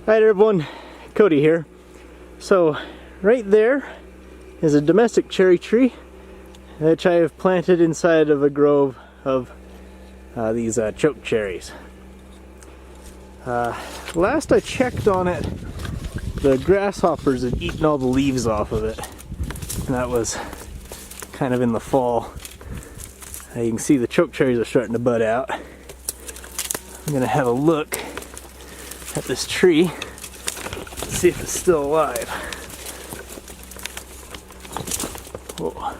Hi everyone, Cody here. So right there is a domestic cherry tree which I have planted inside of a grove of these chokecherries. Last I checked on it, the grasshoppers had eaten all the leaves off of it, and that was kind of in the fall. You can see the chokecherries are starting to bud out. I'm gonna have a look at this tree, see if it's still alive. Whoa.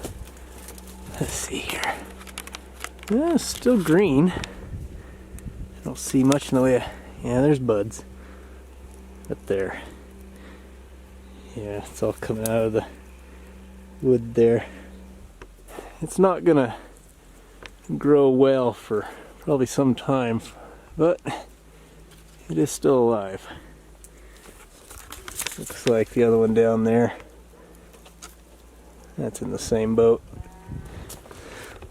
Let's see here. Yeah, it's still green. I don't see much in the way of, yeah, there's buds up there. Yeah, it's all coming out of the wood there. It's not gonna grow well for probably some time, but it is still alive. Looks like the other one down there, that's in the same boat.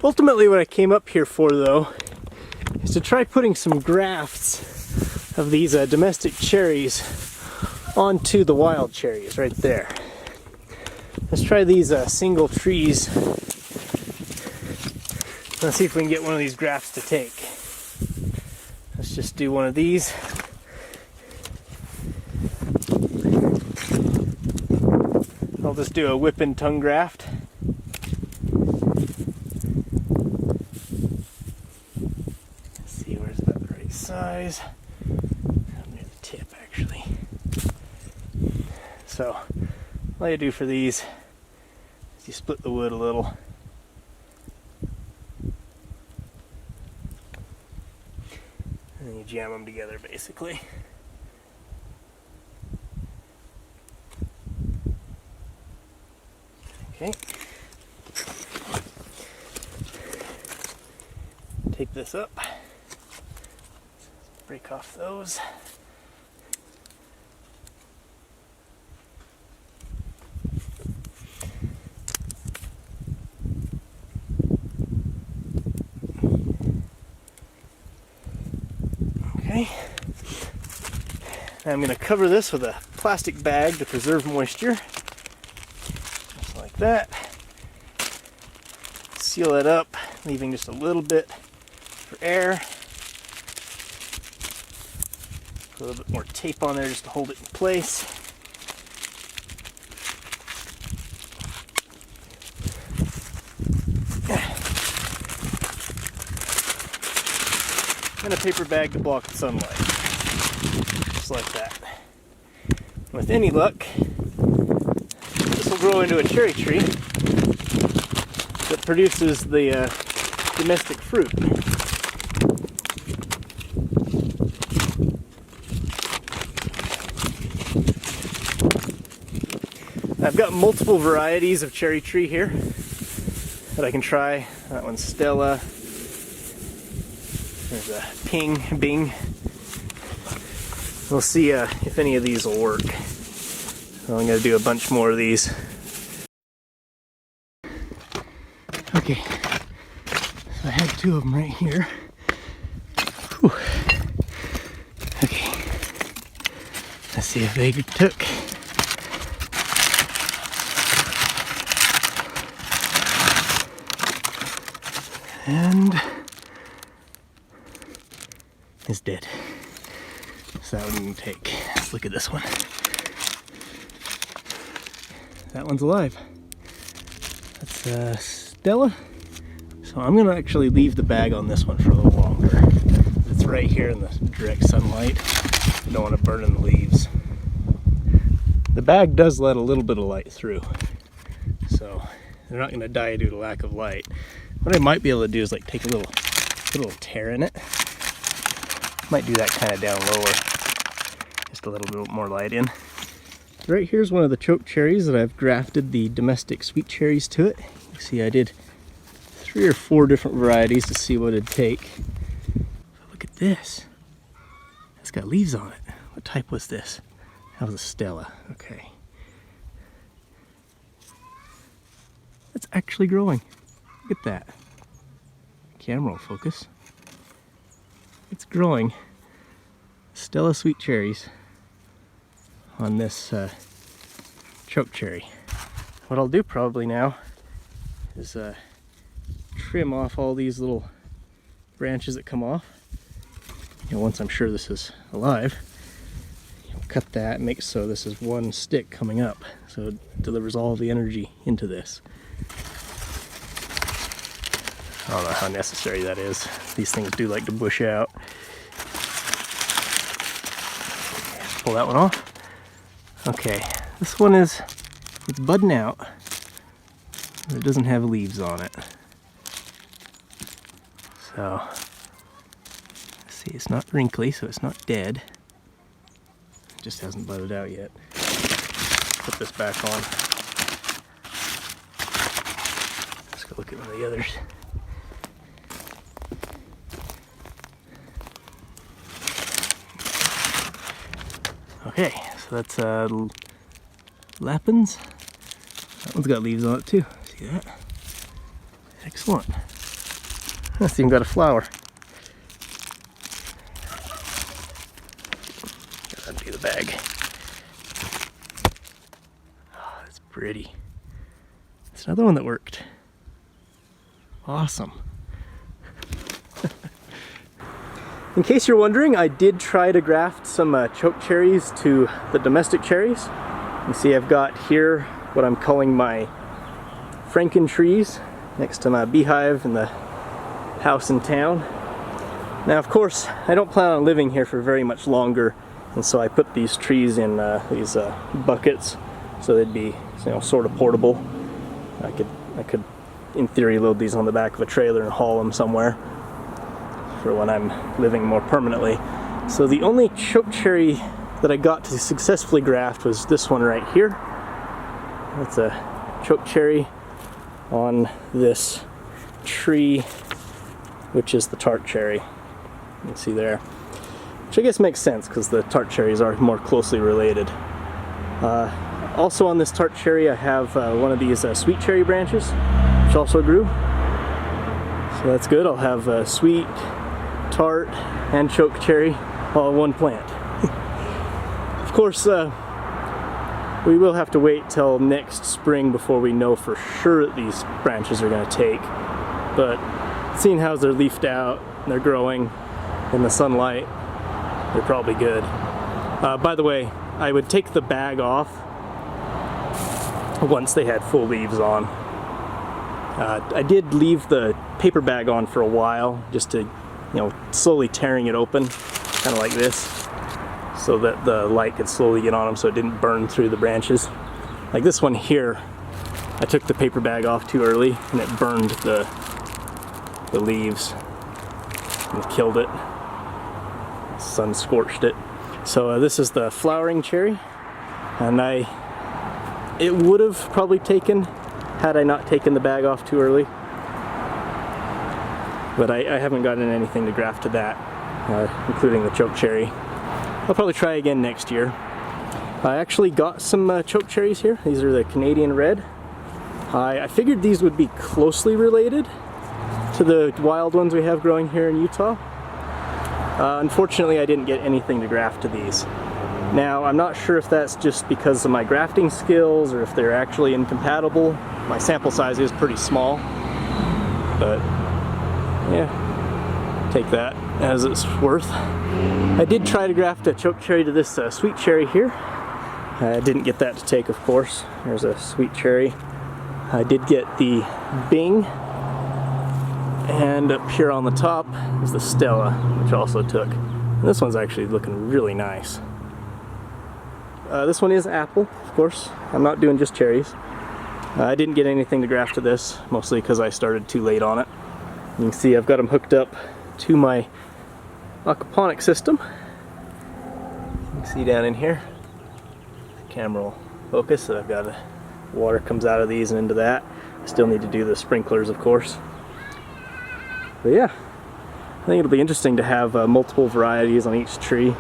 Ultimately what I came up here for though is to try putting some grafts of these domestic cherries onto the wild cherries right there. Let's try these single trees. Let's see if we can get one of these grafts to take. Let's just do one of these. I'll just do a whip and tongue graft. Let's see, where's about the right size? Near the tip, actually. So, all you do for these is you split the wood a little. And then you jam them together, basically. Okay. Take this up. Break off those. Okay. Now I'm going to cover this with a plastic bag to preserve moisture. Just like that. Seal it up, leaving just a little bit for air. Put a little bit more tape on there just to hold it in place. And a paper bag to block the sunlight. Just like that. With any luck, this will grow into a cherry tree that produces the domestic fruit. I've got multiple varieties of cherry tree here that I can try. That one's Stella. There's a Bing. We'll see if any of these will work. So I'm going to do a bunch more of these. Okay, so I had two of them right here. Whew. Okay, let's see if they took. And it's dead. So that one didn't take. Let's look at this one. That one's alive. That's Stella. So I'm gonna actually leave the bag on this one for a little longer. It's right here in the direct sunlight. I don't want to burn in the leaves. The bag does let a little bit of light through, so they're not gonna die due to lack of light. What I might be able to do is like take a little tear in it. Might do that kind of down lower, just a little bit more light in. Right here's one of the chokecherries that I've grafted the domestic sweet cherries to it. You see I did 3 or 4 different varieties to see what it'd take. Look at this. It's got leaves on it. What type was this? That was a Stella. Okay. It's actually growing. Look at that. Camera will focus. It's growing. Stella sweet cherries. on this chokecherry. What I'll do probably now is trim off all these little branches that come off. You know, once I'm sure this is alive, cut that, make so this is one stick coming up, so it delivers all the energy into this. I don't know how necessary that is. These things do like to bush out. Just pull that one off. Okay, this one it's budding out, but it doesn't have leaves on it. So, let's see, it's not wrinkly, so it's not dead. It just hasn't budded out yet. Put this back on. Let's go look at one of the others. Okay, so that's Lapins. That one's got leaves on it too. See that? Excellent. It's even got a flower. Gotta empty the bag. Oh, that's pretty. It's another one that worked. Awesome. In case you're wondering, I did try to graft some chokecherries to the domestic cherries. You see I've got here what I'm calling my FrankenTrees next to my beehive in the house in town. Now of course I don't plan on living here for very much longer, and so I put these trees in these buckets so they'd be, you know, sort of portable. I could in theory load these on the back of a trailer and haul them somewhere for when I'm living more permanently. So the only chokecherry that I got to successfully graft was this one right here. That's a chokecherry on this tree, which is the tart cherry. You can see there, which I guess makes sense because the tart cherries are more closely related. Also on this tart cherry I have one of these sweet cherry branches, which also grew. So that's good. I'll have sweet, tart, and chokecherry all in one plant. Of course, we will have to wait till next spring before we know for sure that these branches are going to take. But seeing how they're leafed out, and they're growing in the sunlight, they're probably good. By the way, I would take the bag off once they had full leaves on. I did leave the paper bag on for a while, just to, you know, slowly tearing it open, kind of like this, so that the light could slowly get on them so it didn't burn through the branches. Like this one here, I took the paper bag off too early and it burned the leaves and killed it. The sun scorched it. So this is the flowering cherry, and it would have probably taken had I not taken the bag off too early. But I haven't gotten anything to graft to that, including the chokecherry. I'll probably try again next year. I actually got some chokecherries here. These are the Canadian red. I figured these would be closely related to the wild ones we have growing here in Utah. Unfortunately, I didn't get anything to graft to these. Now, I'm not sure if that's just because of my grafting skills or if they're actually incompatible. My sample size is pretty small, but yeah, take that as it's worth. I did try to graft a chokecherry to this sweet cherry here. I didn't get that to take, of course. There's a sweet cherry. I did get the Bing, and up here on the top is the Stella, which also took. And this one's actually looking really nice. This one is apple, of course. I'm not doing just cherries. I didn't get anything to graft to this, mostly because I started too late on it. You can see I've got them hooked up to my aquaponic system. You can see down in here, the camera will focus, so I've got water comes out of these and into that. I still need to do the sprinklers, of course. But yeah, I think it'll be interesting to have multiple varieties on each tree.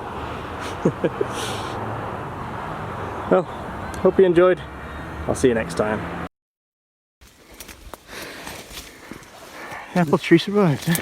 Well, hope you enjoyed. I'll see you next time. Apple tree survived, huh?